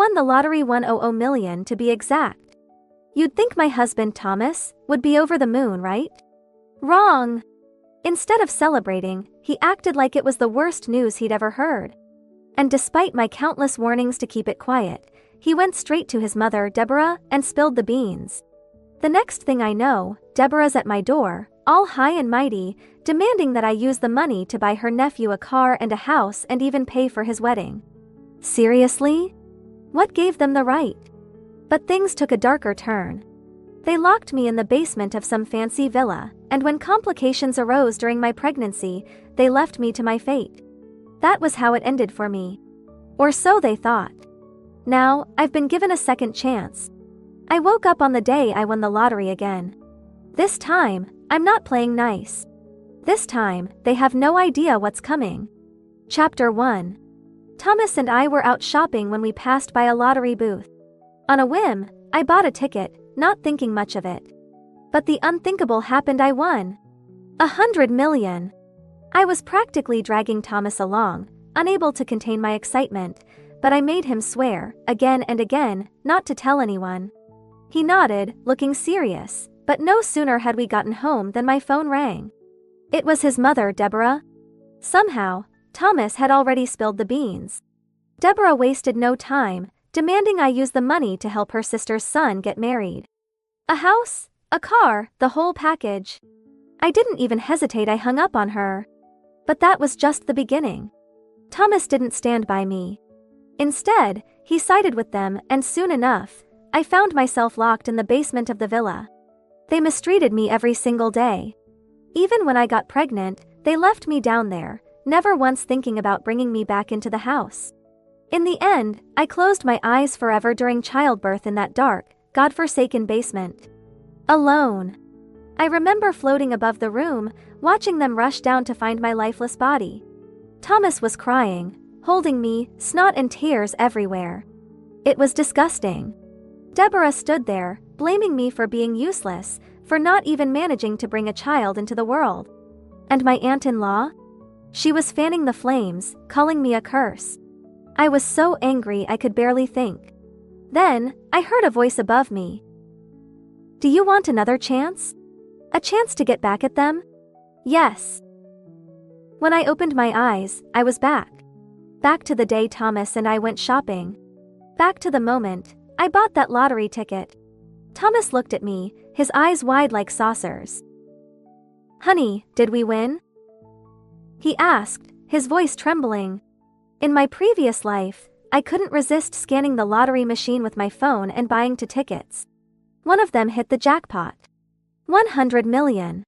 won the lottery, 100 million to be exact. You'd think my husband Thomas would be over the moon, right? Wrong. Instead of celebrating, he acted like it was the worst news he'd ever heard. And despite my countless warnings to keep it quiet, he went straight to his mother, Deborah, and spilled the beans. The next thing I know, Deborah's at my door, all high and mighty, demanding that I use the money to buy her nephew a car and a house and even pay for his wedding. Seriously? What gave them the right? But things took a darker turn. They locked me in the basement of some fancy villa, and when complications arose during my pregnancy, they left me to my fate. That was how it ended for me. Or so they thought. Now, I've been given a second chance. I woke up on the day I won the lottery again. This time, I'm not playing nice. This time, they have no idea what's coming. Chapter 1. Thomas and I were out shopping when we passed by a lottery booth. On a whim, I bought a ticket, not thinking much of it. But the unthinkable happened. I won 100 million. I was practically dragging Thomas along, unable to contain my excitement, but I made him swear, again and again, not to tell anyone. He nodded, looking serious, but no sooner had we gotten home than my phone rang. It was his mother, Deborah. Somehow, Thomas had already spilled the beans. Deborah wasted no time, demanding I use the money to help her sister's son get married. A house, a car, the whole package. I didn't even hesitate. I hung up on her. But that was just the beginning. Thomas didn't stand by me. Instead, he sided with them, and soon enough, I found myself locked in the basement of the villa. They mistreated me every single day. Even when I got pregnant, they left me down there, never once thinking about bringing me back into the house. In the end, I closed my eyes forever during childbirth in that dark, godforsaken basement. Alone. I remember floating above the room, watching them rush down to find my lifeless body. Thomas was crying, holding me, snot and tears everywhere. It was disgusting. Deborah stood there, blaming me for being useless, for not even managing to bring a child into the world. And my aunt-in-law? She was fanning the flames, calling me a curse. I was so angry I could barely think. Then, I heard a voice above me. Do you want another chance? A chance to get back at them? Yes. When I opened my eyes, I was back. Back to the day Thomas and I went shopping. Back to the moment I bought that lottery ticket. Thomas looked at me, his eyes wide like saucers. Honey, did we win? He asked, his voice trembling. In my previous life, I couldn't resist scanning the lottery machine with my phone and buying 2 tickets. One of them hit the jackpot. 100 million.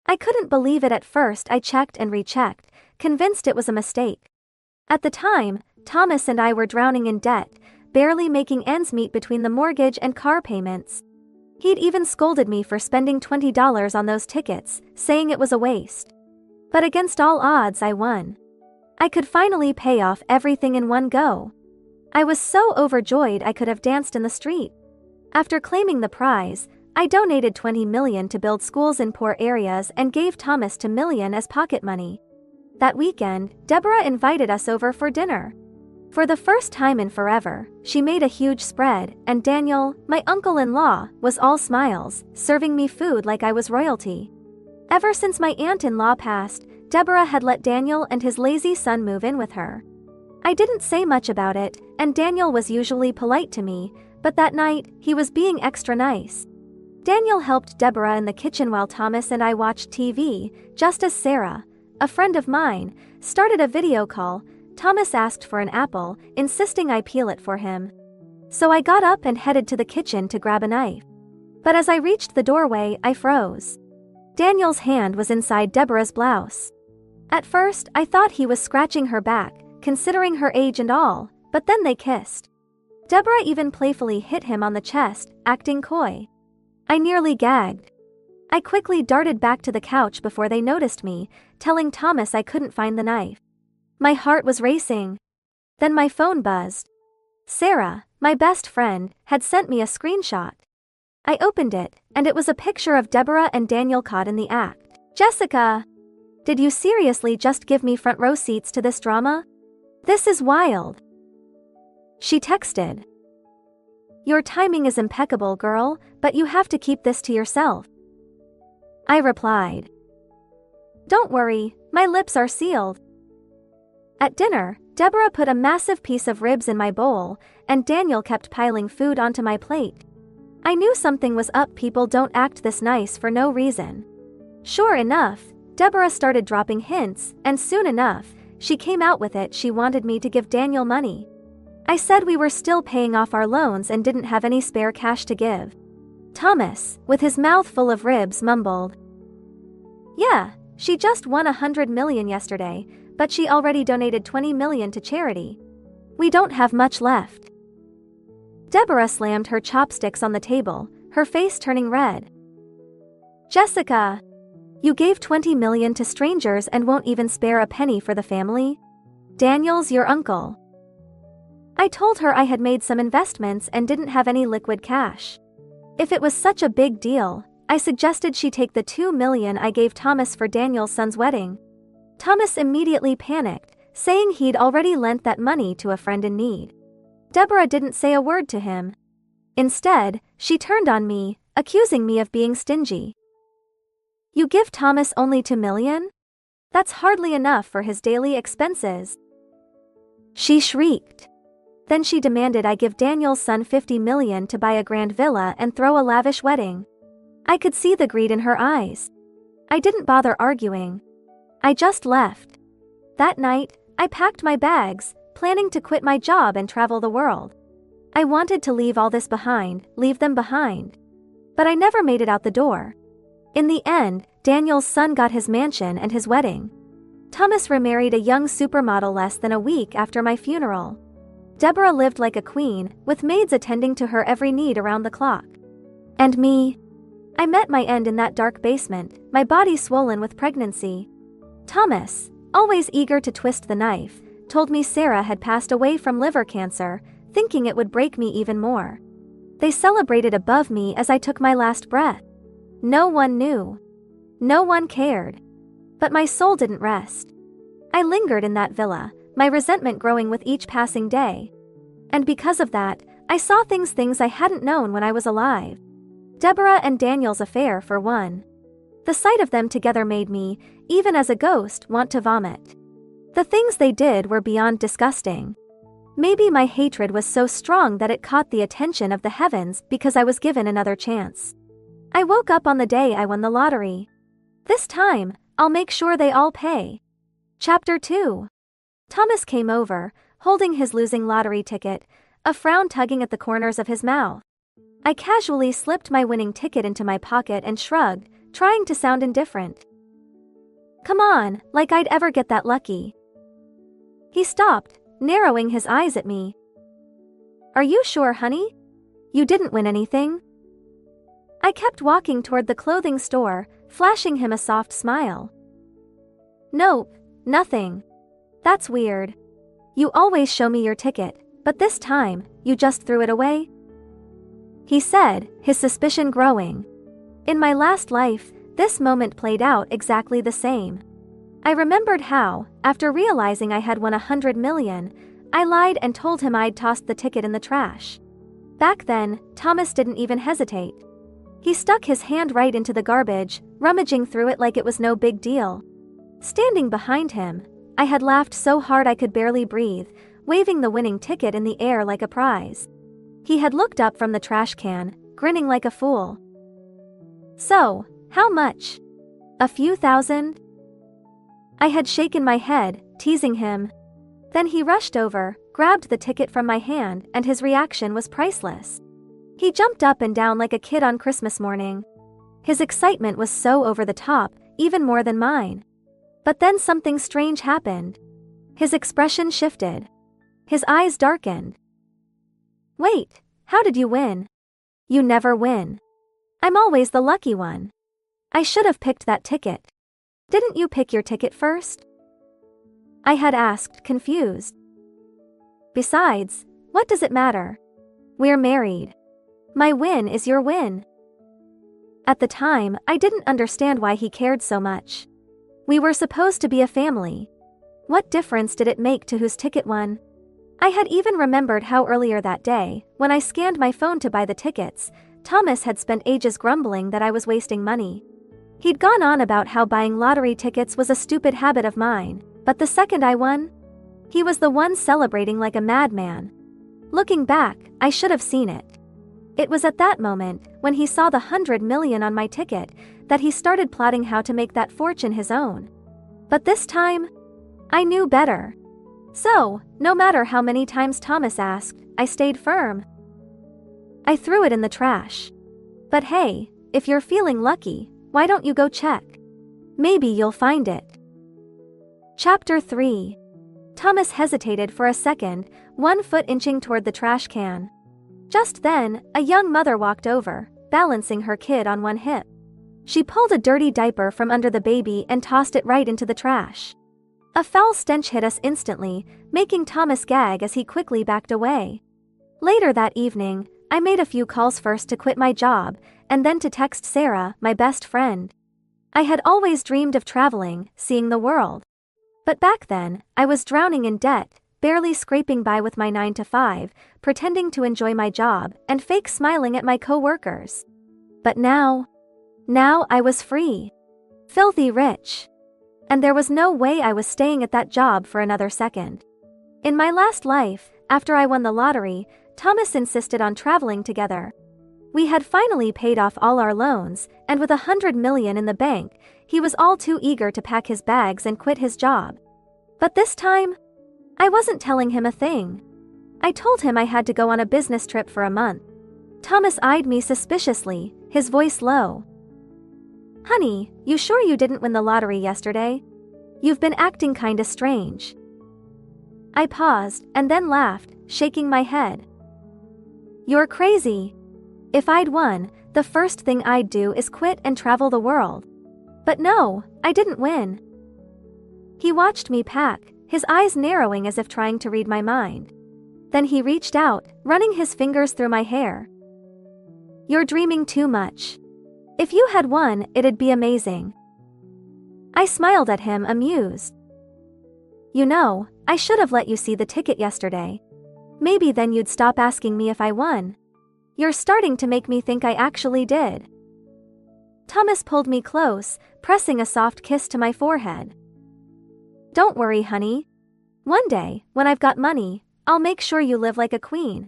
I couldn't believe it at first. I checked and rechecked, convinced it was a mistake. At the time, Thomas and I were drowning in debt, barely making ends meet between the mortgage and car payments. He'd even scolded me for spending $20 on those tickets, saying it was a waste. But against all odds, I won. I could finally pay off everything in one go. I was so overjoyed I could have danced in the street. After claiming the prize, I donated 20 million to build schools in poor areas and gave Thomas 2 million as pocket money. That weekend, Deborah invited us over for dinner. For the first time in forever, she made a huge spread, and Daniel, my uncle-in-law, was all smiles, serving me food like I was royalty. Ever since my aunt-in-law passed, Deborah had let Daniel and his lazy son move in with her. I didn't say much about it, and Daniel was usually polite to me, but that night, he was being extra nice. Daniel helped Deborah in the kitchen while Thomas and I watched TV, just as Sarah, a friend of mine, started a video call. Thomas asked for an apple, insisting I peel it for him. So I got up and headed to the kitchen to grab a knife. But as I reached the doorway, I froze. Daniel's hand was inside Deborah's blouse. At first, I thought he was scratching her back, considering her age and all, but then they kissed. Deborah even playfully hit him on the chest, acting coy. I nearly gagged. I quickly darted back to the couch before they noticed me, telling Thomas I couldn't find the knife. My heart was racing. Then my phone buzzed. Sarah, my best friend, had sent me a screenshot. I opened it, and it was a picture of Deborah and Daniel caught in the act. Jessica! Did you seriously just give me front row seats to this drama? This is wild. She texted. Your timing is impeccable, girl, but you have to keep this to yourself. I replied. Don't worry, my lips are sealed. At dinner, Deborah put a massive piece of ribs in my bowl, and Daniel kept piling food onto my plate. I knew something was up. People don't act this nice for no reason. Sure enough, Deborah started dropping hints, and soon enough, she came out with it. She wanted me to give Daniel money. I said we were still paying off our loans and didn't have any spare cash to give. Thomas, with his mouth full of ribs, mumbled. Yeah, she just won $100 million yesterday, but she already donated $20 million to charity. We don't have much left. Deborah slammed her chopsticks on the table, her face turning red. Jessica, you gave $20 million to strangers and won't even spare a penny for the family? Daniel's your uncle. I told her I had made some investments and didn't have any liquid cash. If it was such a big deal, I suggested she take the $2 million I gave Thomas for Daniel's son's wedding. Thomas immediately panicked, saying he'd already lent that money to a friend in need. Deborah didn't say a word to him. Instead, she turned on me, accusing me of being stingy. You give Thomas only $2 million? That's hardly enough for his daily expenses. She shrieked. Then she demanded I give Daniel's son $50 million to buy a grand villa and throw a lavish wedding. I could see the greed in her eyes. I didn't bother arguing. I just left. That night, I packed my bags, planning to quit my job and travel the world. I wanted to leave all this behind, leave them behind. But I never made it out the door. In the end, Daniel's son got his mansion and his wedding. Thomas remarried a young supermodel less than a week after my funeral. Deborah lived like a queen, with maids attending to her every need around the clock. And me? I met my end in that dark basement, my body swollen with pregnancy. Thomas, always eager to twist the knife, told me Sarah had passed away from liver cancer, thinking it would break me even more. They celebrated above me as I took my last breath. No one knew. No one cared. But my soul didn't rest. I lingered in that villa, my resentment growing with each passing day. And because of that, I saw things I hadn't known when I was alive. Deborah and Daniel's affair, for one. The sight of them together made me, even as a ghost, want to vomit. The things they did were beyond disgusting. Maybe my hatred was so strong that it caught the attention of the heavens because I was given another chance. I woke up on the day I won the lottery. This time, I'll make sure they all pay. Chapter 2. Thomas came over, holding his losing lottery ticket, a frown tugging at the corners of his mouth. I casually slipped my winning ticket into my pocket and shrugged, trying to sound indifferent. Come on, like I'd ever get that lucky. He stopped, narrowing his eyes at me. Are you sure, honey? You didn't win anything? I kept walking toward the clothing store, flashing him a soft smile. Nope, nothing. That's weird. You always show me your ticket, but this time, you just threw it away? He said, his suspicion growing. In my last life, this moment played out exactly the same. I remembered how, after realizing I had won $100 million, I lied and told him I'd tossed the ticket in the trash. Back then, Thomas didn't even hesitate. He stuck his hand right into the garbage, rummaging through it like it was no big deal. Standing behind him, I had laughed so hard I could barely breathe, waving the winning ticket in the air like a prize. He had looked up from the trash can, grinning like a fool. So, how much? A few thousand? I had shaken my head, teasing him. Then he rushed over, grabbed the ticket from my hand, and his reaction was priceless. He jumped up and down like a kid on Christmas morning. His excitement was so over the top, even more than mine. But then something strange happened. His expression shifted. His eyes darkened. Wait, how did you win? You never win. I'm always the lucky one. I should have picked that ticket. Didn't you pick your ticket first? I had asked, confused. Besides, what does it matter? We're married. My win is your win. At the time, I didn't understand why he cared so much. We were supposed to be a family. What difference did it make to whose ticket won? I had even remembered how earlier that day, when I scanned my phone to buy the tickets, Thomas had spent ages grumbling that I was wasting money. He'd gone on about how buying lottery tickets was a stupid habit of mine, but the second I won, he was the one celebrating like a madman. Looking back, I should have seen it. It was at that moment, when he saw the 100 million on my ticket, that he started plotting how to make that fortune his own. But this time, I knew better. So, no matter how many times Thomas asked, I stayed firm. I threw it in the trash. But hey, if you're feeling lucky, why don't you go check? Maybe you'll find it. Chapter 3. Thomas hesitated for a second, 1 foot inching toward the trash can. Just then, a young mother walked over, balancing her kid on one hip. She pulled a dirty diaper from under the baby and tossed it right into the trash. A foul stench hit us instantly, making Thomas gag as he quickly backed away. Later that evening, I made a few calls, first to quit my job, and then to text Sarah, my best friend. I had always dreamed of traveling, seeing the world. But back then, I was drowning in debt, barely scraping by with my 9 to 5, pretending to enjoy my job, and fake smiling at my co-workers. But now I was free. Filthy rich. And there was no way I was staying at that job for another second. In my last life, after I won the lottery, Thomas insisted on traveling together. We had finally paid off all our loans, and with 100 million in the bank, he was all too eager to pack his bags and quit his job. But this time, I wasn't telling him a thing. I told him I had to go on a business trip for a month. Thomas eyed me suspiciously, his voice low. Honey, you sure you didn't win the lottery yesterday? You've been acting kinda strange. I paused, and then laughed, shaking my head. You're crazy. If I'd won, the first thing I'd do is quit and travel the world. But no, I didn't win. He watched me pack, his eyes narrowing as if trying to read my mind. Then he reached out, running his fingers through my hair. You're dreaming too much. If you had won, it'd be amazing. I smiled at him, amused. You know, I should have let you see the ticket yesterday. Maybe then you'd stop asking me if I won. You're starting to make me think I actually did. Thomas pulled me close, pressing a soft kiss to my forehead. Don't worry, honey. One day, when I've got money, I'll make sure you live like a queen.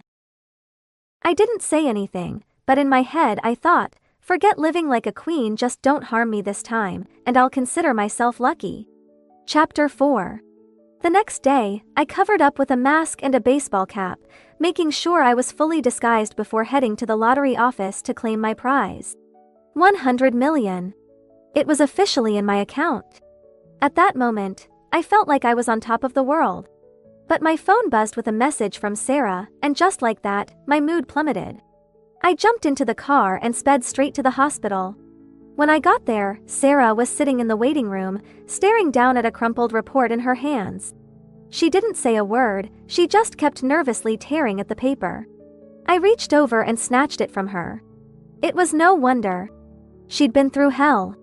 I didn't say anything, but in my head I thought, forget living like a queen, just don't harm me this time, and I'll consider myself lucky. Chapter 4. The next day, I covered up with a mask and a baseball cap, making sure I was fully disguised before heading to the lottery office to claim my prize. 100 million. It was officially in my account. At that moment, I felt like I was on top of the world. But my phone buzzed with a message from Sarah, and just like that, my mood plummeted. I jumped into the car and sped straight to the hospital. When I got there, Sarah was sitting in the waiting room, staring down at a crumpled report in her hands. She didn't say a word, she just kept nervously tearing at the paper. I reached over and snatched it from her. It was no wonder. She'd been through hell.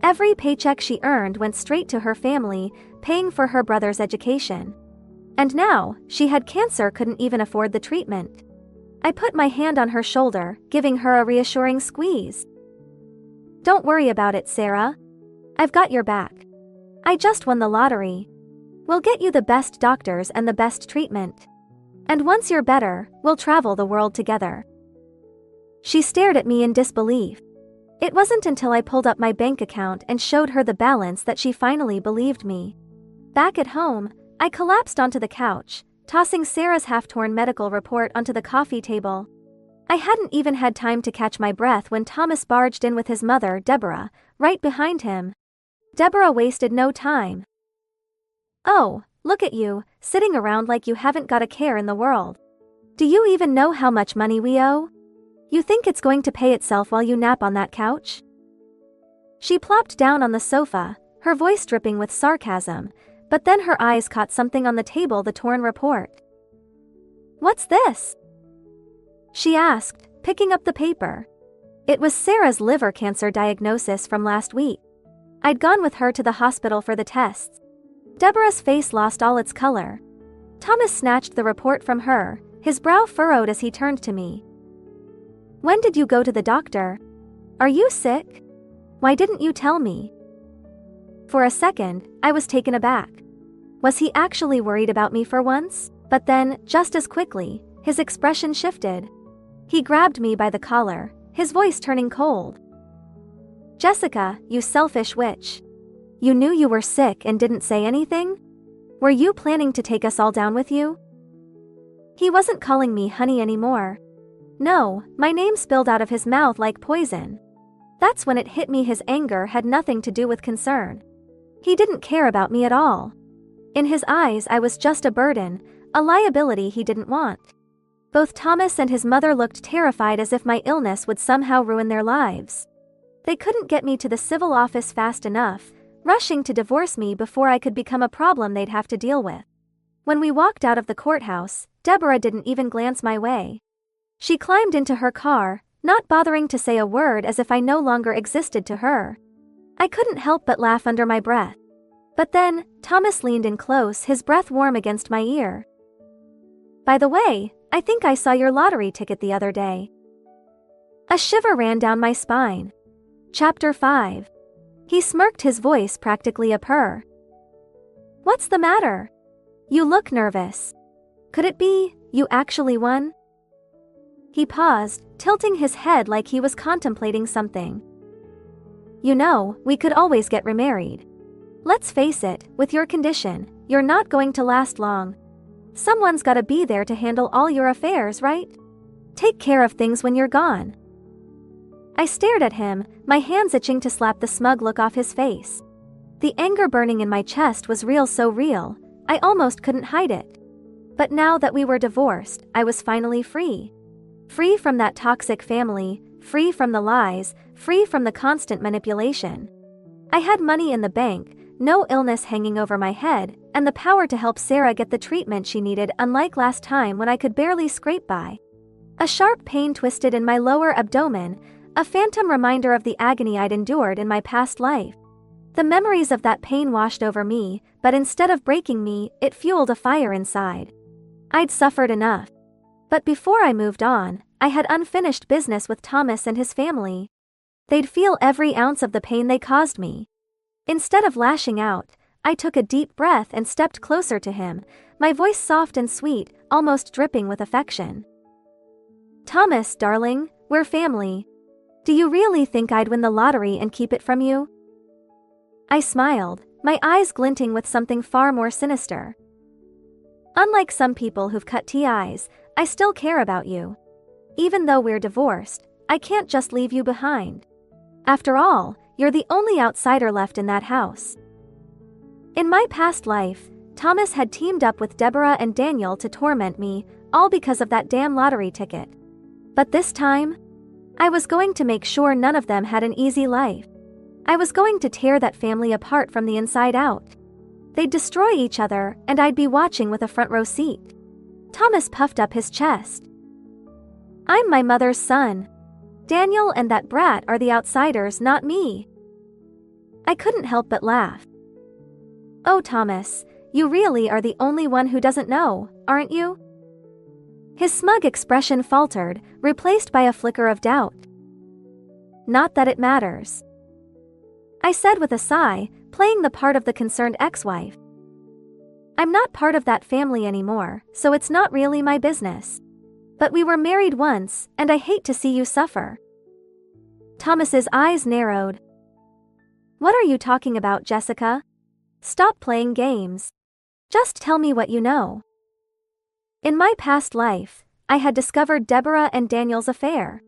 Every paycheck she earned went straight to her family, paying for her brother's education. And now, she had cancer, couldn't even afford the treatment. I put my hand on her shoulder, giving her a reassuring squeeze. Don't worry about it, Sarah. I've got your back. I just won the lottery. We'll get you the best doctors and the best treatment. And once you're better, we'll travel the world together. She stared at me in disbelief. It wasn't until I pulled up my bank account and showed her the balance that she finally believed me. Back at home, I collapsed onto the couch, tossing Sarah's half-torn medical report onto the coffee table. I hadn't even had time to catch my breath when Thomas barged in with his mother, Deborah, right behind him. Deborah wasted no time. Oh, look at you, sitting around like you haven't got a care in the world. Do you even know how much money we owe? You think it's going to pay itself while you nap on that couch? She plopped down on the sofa, her voice dripping with sarcasm, but then her eyes caught something on the table, the torn report. What's this? She asked, picking up the paper. It was Sarah's liver cancer diagnosis from last week. I'd gone with her to the hospital for the tests. Deborah's face lost all its color. Thomas snatched the report from her, his brow furrowed as he turned to me. When did you go to the doctor? Are you sick? Why didn't you tell me? For a second, I was taken aback. Was he actually worried about me for once? But then, just as quickly, his expression shifted. He grabbed me by the collar, his voice turning cold. Jessica, you selfish witch. You knew you were sick and didn't say anything? Were you planning to take us all down with you? He wasn't calling me honey anymore. No, my name spilled out of his mouth like poison. That's when it hit me his anger had nothing to do with concern. He didn't care about me at all. In his eyes I was just a burden, a liability he didn't want. Both Thomas and his mother looked terrified as if my illness would somehow ruin their lives. They couldn't get me to the civil office fast enough, rushing to divorce me before I could become a problem they'd have to deal with. When we walked out of the courthouse, Deborah didn't even glance my way. She climbed into her car, not bothering to say a word as if I no longer existed to her. I couldn't help but laugh under my breath. But then, Thomas leaned in close, his breath warm against my ear. By the way, I think I saw your lottery ticket the other day. A shiver ran down my spine. Chapter 5. He smirked, his voice practically a purr. What's the matter? You look nervous. Could it be, you actually won? He paused, tilting his head like he was contemplating something. You know, we could always get remarried. Let's face it, with your condition, you're not going to last long. Someone's gotta be there to handle all your affairs, right? Take care of things when you're gone. I stared at him, my hands itching to slap the smug look off his face. The anger burning in my chest was real, so real, I almost couldn't hide it. But now that we were divorced, I was finally free. Free from that toxic family, free from the lies, free from the constant manipulation. I had money in the bank, no illness hanging over my head, and the power to help Sarah get the treatment she needed, unlike last time when I could barely scrape by. A sharp pain twisted in my lower abdomen, a phantom reminder of the agony I'd endured in my past life. The memories of that pain washed over me, but instead of breaking me, it fueled a fire inside. I'd suffered enough. But before I moved on, I had unfinished business with Thomas and his family. They'd feel every ounce of the pain they caused me. Instead of lashing out, I took a deep breath and stepped closer to him, my voice soft and sweet, almost dripping with affection. Thomas, darling, we're family. Do you really think I'd win the lottery and keep it from you? I smiled, my eyes glinting with something far more sinister. Unlike some people who've cut ties, I still care about you. Even though we're divorced, I can't just leave you behind. After all, you're the only outsider left in that house. In my past life, Thomas had teamed up with Deborah and Daniel to torment me, all because of that damn lottery ticket. But this time, I was going to make sure none of them had an easy life. I was going to tear that family apart from the inside out. They'd destroy each other, and I'd be watching with a front row seat. Thomas puffed up his chest. I'm my mother's son. Daniel and that brat are the outsiders, not me. I couldn't help but laugh. Oh, Thomas, you really are the only one who doesn't know, aren't you? His smug expression faltered, replaced by a flicker of doubt. Not that it matters, I said with a sigh, playing the part of the concerned ex-wife. I'm not part of that family anymore, so it's not really my business. But we were married once, and I hate to see you suffer. Thomas's eyes narrowed. What are you talking about, Jessica? Stop playing games. Just tell me what you know. In my past life, I had discovered Deborah and Daniel's affair.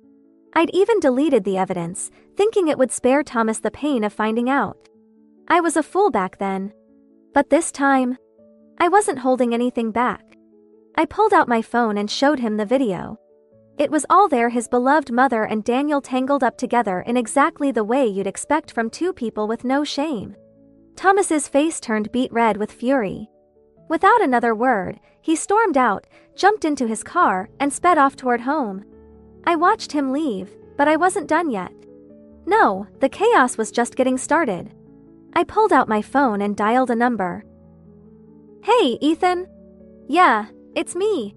I'd even deleted the evidence, thinking it would spare Thomas the pain of finding out. I was a fool back then. But this time, I wasn't holding anything back. I pulled out my phone and showed him the video. It was all there, his beloved mother and Daniel tangled up together in exactly the way you'd expect from two people with no shame. Thomas's face turned beet red with fury. Without another word, he stormed out, jumped into his car, and sped off toward home. I watched him leave, but I wasn't done yet. No, the chaos was just getting started. I pulled out my phone and dialed a number. Hey, Ethan. Yeah, it's me.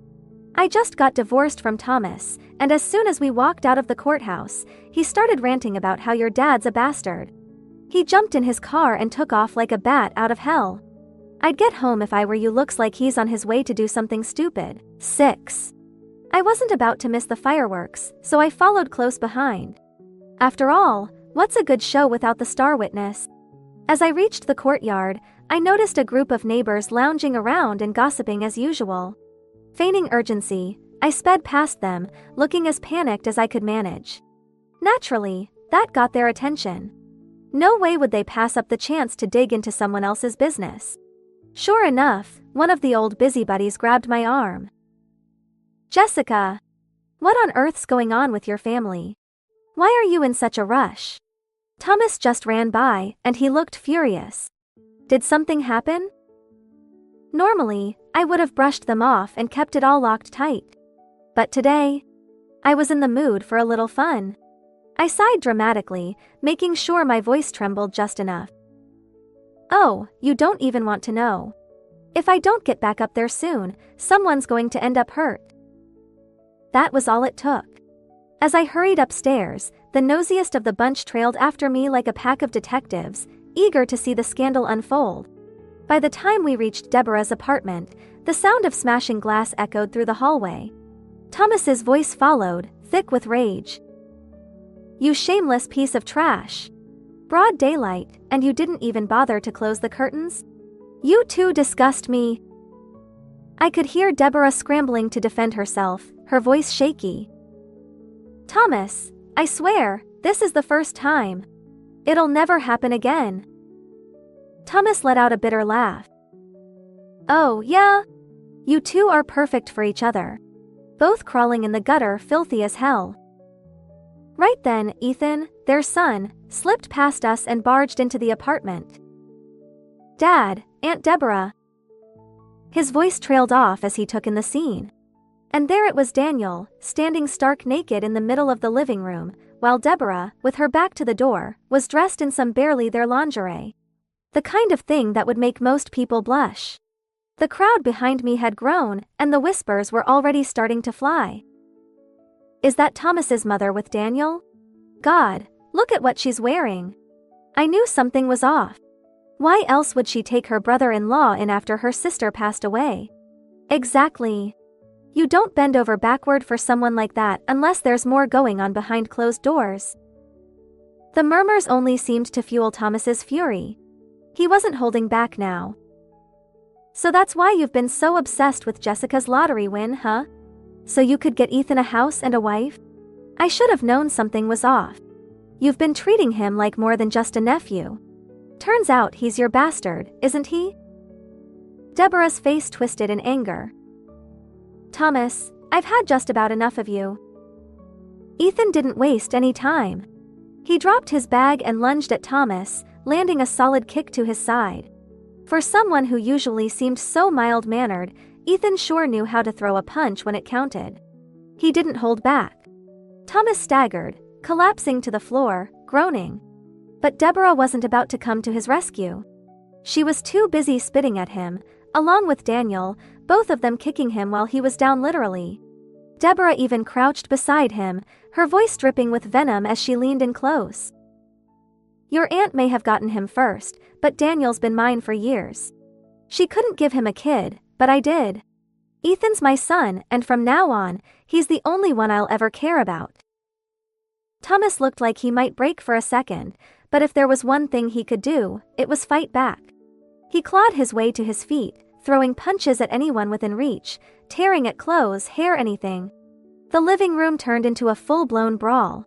I just got divorced from Thomas, and as soon as we walked out of the courthouse, he started ranting about how your dad's a bastard. He jumped in his car and took off like a bat out of hell. I'd get home if I were you. Looks like he's on his way to do something stupid. 6. I wasn't about to miss the fireworks, so I followed close behind. After all, what's a good show without the star witness? As I reached the courtyard, I noticed a group of neighbors lounging around and gossiping as usual. Feigning urgency, I sped past them, looking as panicked as I could manage. Naturally, that got their attention. No way would they pass up the chance to dig into someone else's business. Sure enough, one of the old busybodies grabbed my arm. Jessica! What on earth's going on with your family? Why are you in such a rush? Thomas just ran by, and he looked furious. Did something happen? Normally, I would have brushed them off and kept it all locked tight. But today, I was in the mood for a little fun. I sighed dramatically, making sure my voice trembled just enough. Oh, you don't even want to know. If I don't get back up there soon, someone's going to end up hurt. That was all it took. As I hurried upstairs, the nosiest of the bunch trailed after me like a pack of detectives, eager to see the scandal unfold. By the time we reached Deborah's apartment, the sound of smashing glass echoed through the hallway. Thomas's voice followed, thick with rage. You shameless piece of trash. Broad daylight, and you didn't even bother to close the curtains? You two disgust me. I could hear Deborah scrambling to defend herself, her voice shaky. Thomas, I swear, this is the first time. It'll never happen again. Thomas let out a bitter laugh. Oh, yeah? You two are perfect for each other. Both crawling in the gutter, filthy as hell. Right then, Ethan, their son, slipped past us and barged into the apartment. Dad, Aunt Deborah. His voice trailed off as he took in the scene. And there it was Daniel, standing stark naked in the middle of the living room, while Deborah, with her back to the door, was dressed in some barely their lingerie. The kind of thing that would make most people blush. The crowd behind me had grown, and the whispers were already starting to fly. Is that Thomas's mother with Daniel? God, look at what she's wearing. I knew something was off. Why else would she take her brother-in-law in after her sister passed away? Exactly. You don't bend over backward for someone like that unless there's more going on behind closed doors. The murmurs only seemed to fuel Thomas's fury. He wasn't holding back now. So that's why you've been so obsessed with Jessica's lottery win, huh? So you could get Ethan a house and a wife? I should have known something was off. You've been treating him like more than just a nephew. Turns out he's your bastard, isn't he? Deborah's face twisted in anger. Thomas, I've had just about enough of you. Ethan didn't waste any time. He dropped his bag and lunged at Thomas, landing a solid kick to his side. For someone who usually seemed so mild-mannered, Ethan sure knew how to throw a punch when it counted. He didn't hold back. Thomas staggered, collapsing to the floor, groaning. But Deborah wasn't about to come to his rescue. She was too busy spitting at him, along with Daniel, both of them kicking him while he was down literally. Deborah even crouched beside him, her voice dripping with venom as she leaned in close. Your aunt may have gotten him first, but Daniel's been mine for years. She couldn't give him a kid, but I did. Ethan's my son, and from now on, he's the only one I'll ever care about. Thomas looked like he might break for a second, but if there was one thing he could do, it was fight back. He clawed his way to his feet, throwing punches at anyone within reach, tearing at clothes, hair, anything. The living room turned into a full-blown brawl.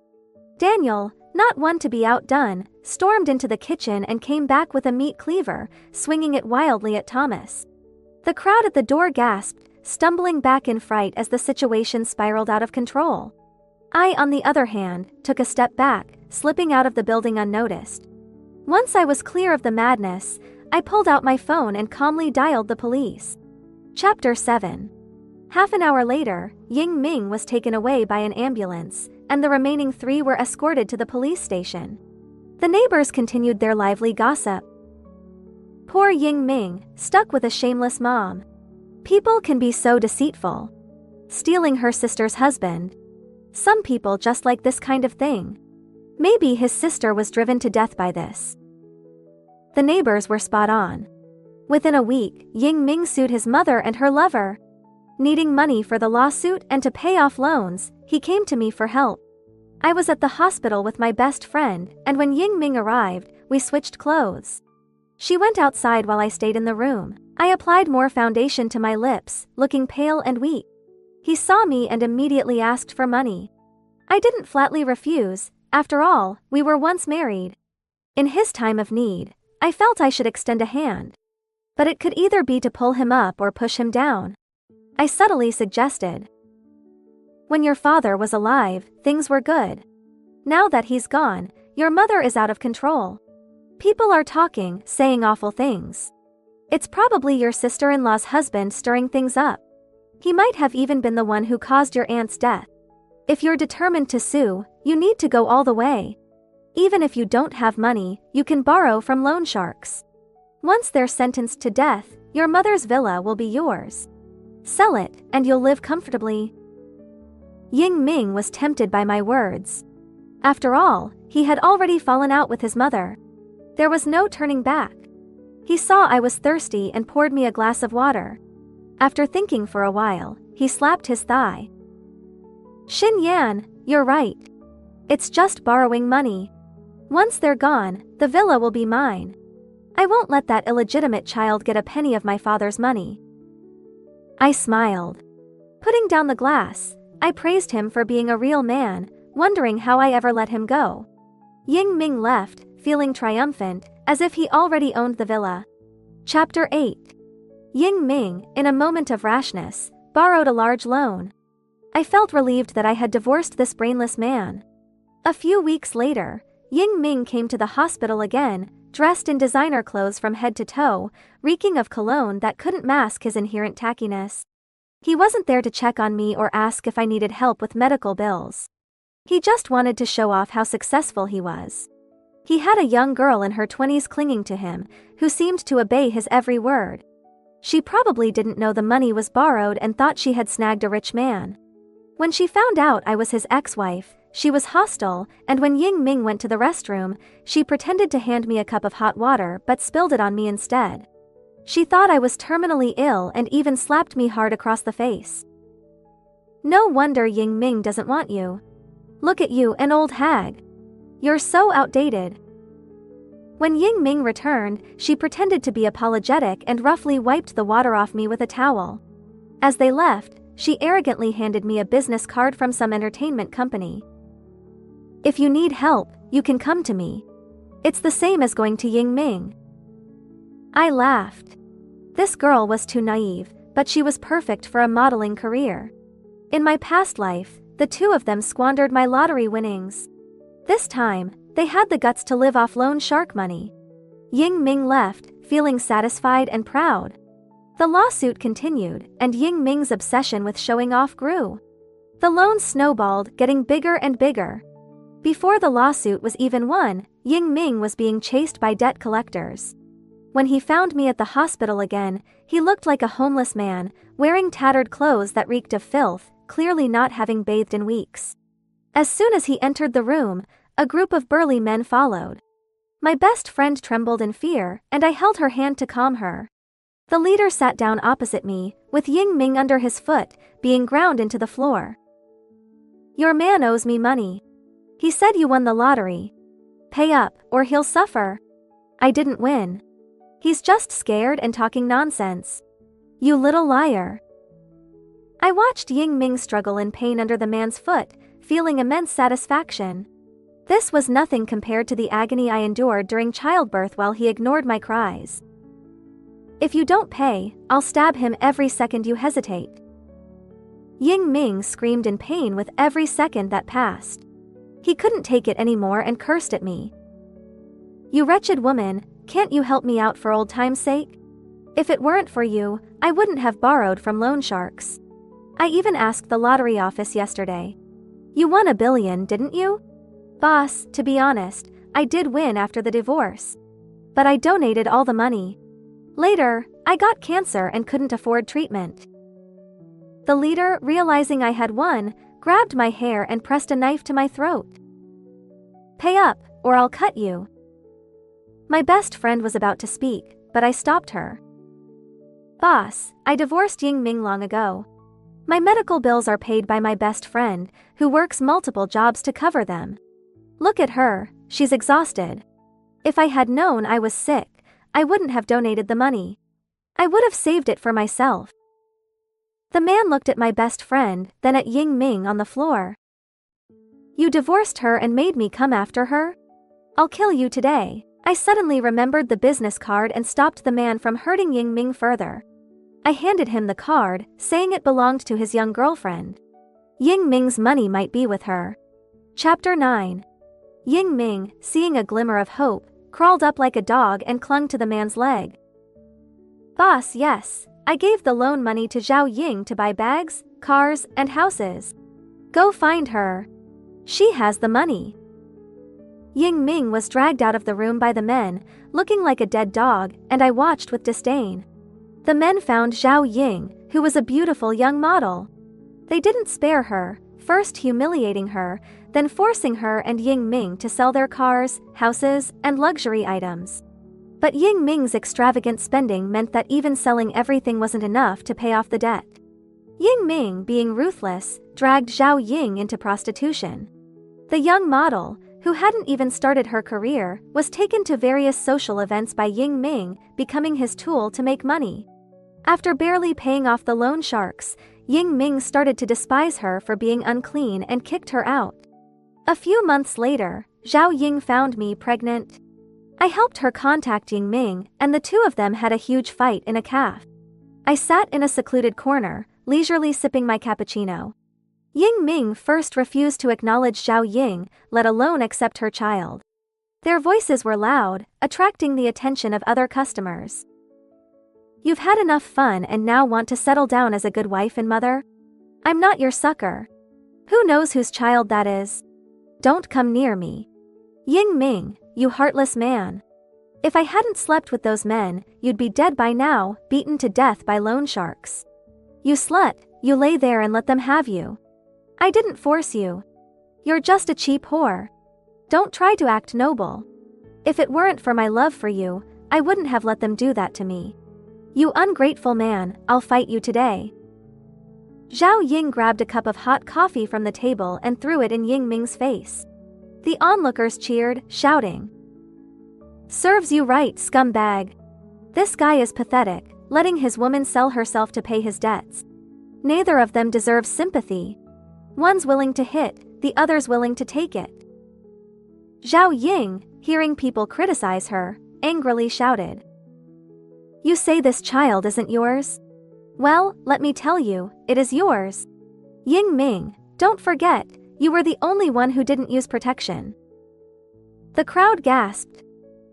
Daniel, not one to be outdone, stormed into the kitchen and came back with a meat cleaver, swinging it wildly at Thomas. The crowd at the door gasped, stumbling back in fright as the situation spiraled out of control. I, on the other hand, took a step back, slipping out of the building unnoticed. Once I was clear of the madness, I pulled out my phone and calmly dialed the police. Chapter 7. Half an hour later, Ying Ming was taken away by an ambulance, and the remaining 3 were escorted to the police station. The neighbors continued their lively gossip. Poor Ying Ming, stuck with a shameless mom. People can be so deceitful. Stealing her sister's husband. Some people just like this kind of thing. Maybe his sister was driven to death by this. The neighbors were spot on. Within a week, Ying Ming sued his mother and her lover. Needing money for the lawsuit and to pay off loans, he came to me for help. I was at the hospital with my best friend, and when Ying Ming arrived, we switched clothes. She went outside while I stayed in the room. I applied more foundation to my lips, looking pale and weak. He saw me and immediately asked for money. I didn't flatly refuse. After all, we were once married. In his time of need, I felt I should extend a hand. But it could either be to pull him up or push him down. I subtly suggested. When your father was alive, things were good. Now that he's gone, your mother is out of control. People are talking, saying awful things. It's probably your sister-in-law's husband stirring things up. He might have even been the one who caused your aunt's death. If you're determined to sue, you need to go all the way. Even if you don't have money, you can borrow from loan sharks. Once they're sentenced to death, your mother's villa will be yours. Sell it, and you'll live comfortably. Ying Ming was tempted by my words. After all, he had already fallen out with his mother. There was no turning back. He saw I was thirsty and poured me a glass of water. After thinking for a while, he slapped his thigh. Xin Yan, you're right. It's just borrowing money. Once they're gone, the villa will be mine. I won't let that illegitimate child get a penny of my father's money. I smiled. Putting down the glass, I praised him for being a real man, wondering how I ever let him go. Ying Ming left, feeling triumphant, as if he already owned the villa. Chapter 8. Ying Ming, in a moment of rashness, borrowed a large loan. I felt relieved that I had divorced this brainless man. A few weeks later, Ying Ming came to the hospital again, dressed in designer clothes from head to toe, reeking of cologne that couldn't mask his inherent tackiness. He wasn't there to check on me or ask if I needed help with medical bills. He just wanted to show off how successful he was. He had a young girl in her 20s clinging to him, who seemed to obey his every word. She probably didn't know the money was borrowed and thought she had snagged a rich man. When she found out I was his ex-wife, she was hostile, and when Ying Ming went to the restroom, she pretended to hand me a cup of hot water but spilled it on me instead. She thought I was terminally ill and even slapped me hard across the face. No wonder Ying Ming doesn't want you. Look at you, an old hag. You're so outdated. When Ying Ming returned, she pretended to be apologetic and roughly wiped the water off me with a towel. As they left, she arrogantly handed me a business card from some entertainment company. If you need help, you can come to me. It's the same as going to Ying Ming. I laughed. This girl was too naive, but she was perfect for a modeling career. In my past life, the two of them squandered my lottery winnings. This time, they had the guts to live off loan shark money. Ying Ming left, feeling satisfied and proud. The lawsuit continued, and Ying Ming's obsession with showing off grew. The loans snowballed, getting bigger and bigger. Before the lawsuit was even won, Ying Ming was being chased by debt collectors. When he found me at the hospital again, he looked like a homeless man, wearing tattered clothes that reeked of filth, clearly not having bathed in weeks. As soon as he entered the room, a group of burly men followed. My best friend trembled in fear, and I held her hand to calm her. The leader sat down opposite me, with Ying Ming under his foot, being ground into the floor. Your man owes me money. He said you won the lottery. Pay up, or he'll suffer. I didn't win. He's just scared and talking nonsense. You little liar. I watched Ying Ming struggle in pain under the man's foot, feeling immense satisfaction. This was nothing compared to the agony I endured during childbirth while he ignored my cries. If you don't pay, I'll stab him every second you hesitate. Ying Ming screamed in pain with every second that passed. He couldn't take it anymore and cursed at me. You wretched woman, can't you help me out for old time's sake? If it weren't for you, I wouldn't have borrowed from loan sharks. I even asked the lottery office yesterday. You won $1 billion, didn't you? Boss, to be honest, I did win after the divorce. But I donated all the money. Later, I got cancer and couldn't afford treatment. The leader, realizing I had won, grabbed my hair and pressed a knife to my throat. Pay up, or I'll cut you. My best friend was about to speak, but I stopped her. Boss, I divorced Ying Ming long ago. My medical bills are paid by my best friend, who works multiple jobs to cover them. Look at her, she's exhausted. If I had known I was sick, I wouldn't have donated the money. I would have saved it for myself. The man looked at my best friend, then at Ying Ming on the floor. You divorced her and made me come after her? I'll kill you today. I suddenly remembered the business card and stopped the man from hurting Ying Ming further. I handed him the card, saying it belonged to his young girlfriend. Ying Ming's money might be with her. Chapter 9. Ying Ming, seeing a glimmer of hope, crawled up like a dog and clung to the man's leg. Boss, yes, I gave the loan money to Zhao Ying to buy bags, cars, and houses. Go find her. She has the money. Ying Ming was dragged out of the room by the men, looking like a dead dog, and I watched with disdain. The men found Zhao Ying, who was a beautiful young model. They didn't spare her, first humiliating her, then forcing her and Ying Ming to sell their cars, houses, and luxury items. But Ying Ming's extravagant spending meant that even selling everything wasn't enough to pay off the debt. Ying Ming, being ruthless, dragged Zhao Ying into prostitution. The young model, who hadn't even started her career, was taken to various social events by Ying Ming, becoming his tool to make money. After barely paying off the loan sharks, Ying Ming started to despise her for being unclean and kicked her out. A few months later, Zhao Ying found me pregnant. I helped her contact Ying Ming, and the two of them had a huge fight in a cafe. I sat in a secluded corner, leisurely sipping my cappuccino. Ying Ming first refused to acknowledge Zhao Ying, let alone accept her child. Their voices were loud, attracting the attention of other customers. You've had enough fun and now want to settle down as a good wife and mother? I'm not your sucker. Who knows whose child that is? Don't come near me. Ying Ming, you heartless man. If I hadn't slept with those men, you'd be dead by now, beaten to death by loan sharks. You slut, you lay there and let them have you. I didn't force you. You're just a cheap whore. Don't try to act noble. If it weren't for my love for you, I wouldn't have let them do that to me. You ungrateful man, I'll fight you today. Zhao Ying grabbed a cup of hot coffee from the table and threw it in Ying Ming's face. The onlookers cheered, shouting, "Serves you right, scumbag. This guy is pathetic, letting his woman sell herself to pay his debts. Neither of them deserves sympathy. One's willing to hit, the other's willing to take it." Zhao Ying, hearing people criticize her, angrily shouted, "You say this child isn't yours? Well, let me tell you, it is yours. Ying Ming, don't forget, you were the only one who didn't use protection." The crowd gasped.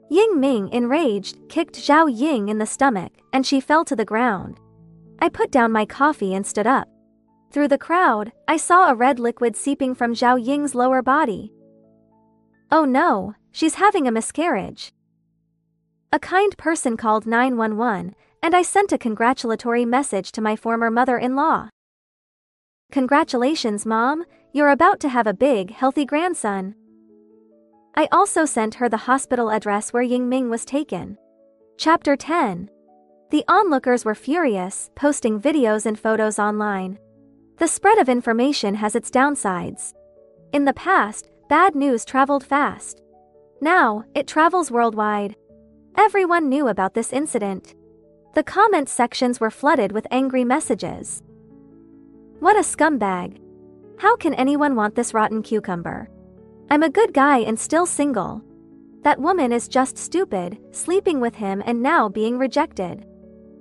Ying Ming, enraged, kicked Zhao Ying in the stomach, and she fell to the ground. I put down my coffee and stood up. Through the crowd, I saw a red liquid seeping from Zhao Ying's lower body. Oh no, she's having a miscarriage. A kind person called 911, and I sent a congratulatory message to my former mother-in-law. Congratulations, Mom, you're about to have a big, healthy grandson. I also sent her the hospital address where Ying Ming was taken. Chapter 10. The onlookers were furious, posting videos and photos online. The spread of information has its downsides. In the past, bad news traveled fast. Now, it travels worldwide. Everyone knew about this incident. The comment sections were flooded with angry messages. What a scumbag. How can anyone want this rotten cucumber? I'm a good guy and still single. That woman is just stupid, sleeping with him and now being rejected.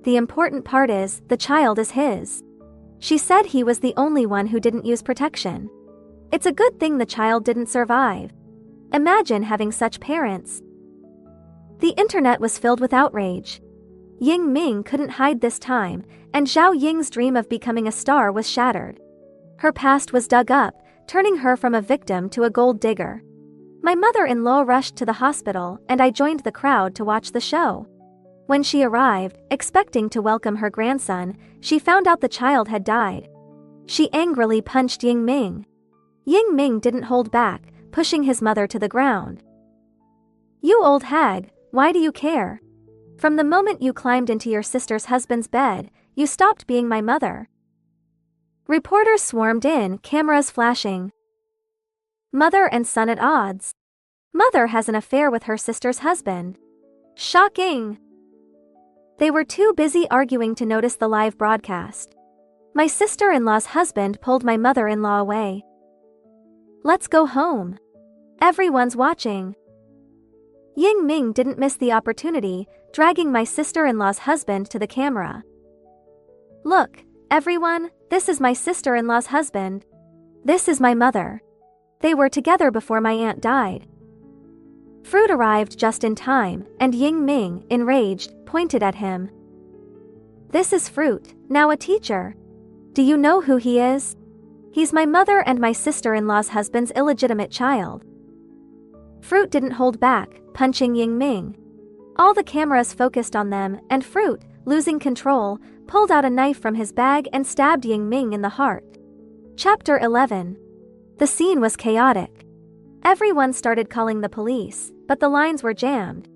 The important part is, the child is his. She said he was the only one who didn't use protection. It's a good thing the child didn't survive. Imagine having such parents. The internet was filled with outrage. Ying Ming couldn't hide this time, and Zhao Ying's dream of becoming a star was shattered. Her past was dug up, turning her from a victim to a gold digger. My mother-in-law rushed to the hospital, and I joined the crowd to watch the show. When she arrived, expecting to welcome her grandson, she found out the child had died. She angrily punched Ying Ming. Ying Ming didn't hold back, pushing his mother to the ground. "You old hag, why do you care? From the moment you climbed into your sister's husband's bed, you stopped being my mother." Reporters swarmed in, cameras flashing. Mother and son at odds. Mother has an affair with her sister's husband. Shocking! They were too busy arguing to notice the live broadcast. My sister-in-law's husband pulled my mother-in-law away. "Let's go home. Everyone's watching." Ying Ming didn't miss the opportunity, dragging my sister-in-law's husband to the camera. "Look, everyone, this is my sister-in-law's husband. This is my mother. They were together before my aunt died." Fruit arrived just in time, and Ying Ming, enraged, pointed at him. "This is Fruit, now a teacher. Do you know who he is? He's my mother and my sister-in-law's husband's illegitimate child." Fruit didn't hold back, punching Ying Ming. All the cameras focused on them, and Fruit, losing control, pulled out a knife from his bag and stabbed Ying Ming in the heart. Chapter 11. The scene was chaotic. Everyone started calling the police, but the lines were jammed.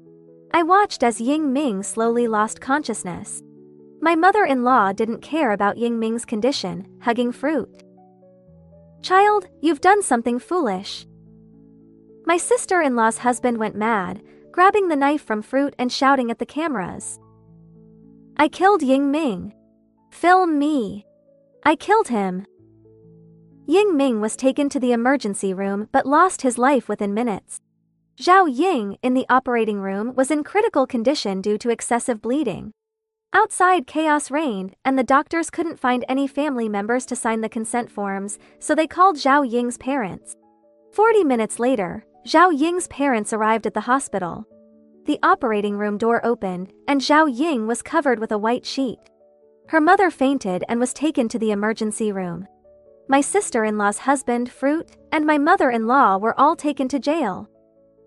I watched as Ying Ming slowly lost consciousness. My mother-in-law didn't care about Ying Ming's condition, hugging Fruit. "Child, you've done something foolish." My sister-in-law's husband went mad, grabbing the knife from Fruit and shouting at the cameras. "I killed Ying Ming. Film me. I killed him." Ying Ming was taken to the emergency room but lost his life within minutes. Zhao Ying, in the operating room, was in critical condition due to excessive bleeding. Outside, chaos reigned, and the doctors couldn't find any family members to sign the consent forms, so they called Zhao Ying's parents. 40 minutes later, Zhao Ying's parents arrived at the hospital. The operating room door opened, and Zhao Ying was covered with a white sheet. Her mother fainted and was taken to the emergency room. My sister-in-law's husband, Fruit, and my mother-in-law were all taken to jail.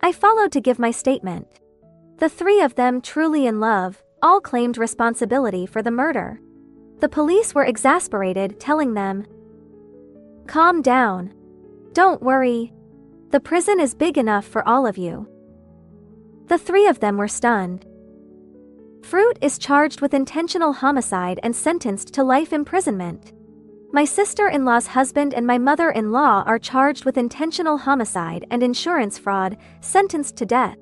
I followed to give my statement. The three of them, truly in love, all claimed responsibility for the murder. The police were exasperated, telling them, "Calm down. Don't worry. The prison is big enough for all of you." The three of them were stunned. Fruit is charged with intentional homicide and sentenced to life imprisonment. My sister-in-law's husband and my mother-in-law are charged with intentional homicide and insurance fraud, sentenced to death.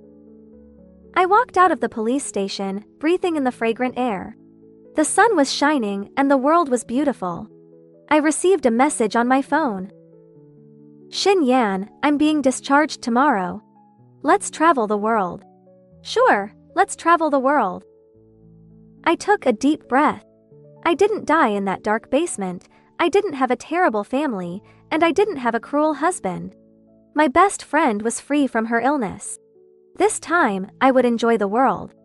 I walked out of the police station, breathing in the fragrant air. The sun was shining and the world was beautiful. I received a message on my phone. "Xin Yan, I'm being discharged tomorrow. Let's travel the world." "Sure, let's travel the world." I took a deep breath. I didn't die in that dark basement, I didn't have a terrible family, and I didn't have a cruel husband. My best friend was free from her illness. This time, I would enjoy the world.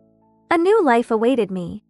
A new life awaited me.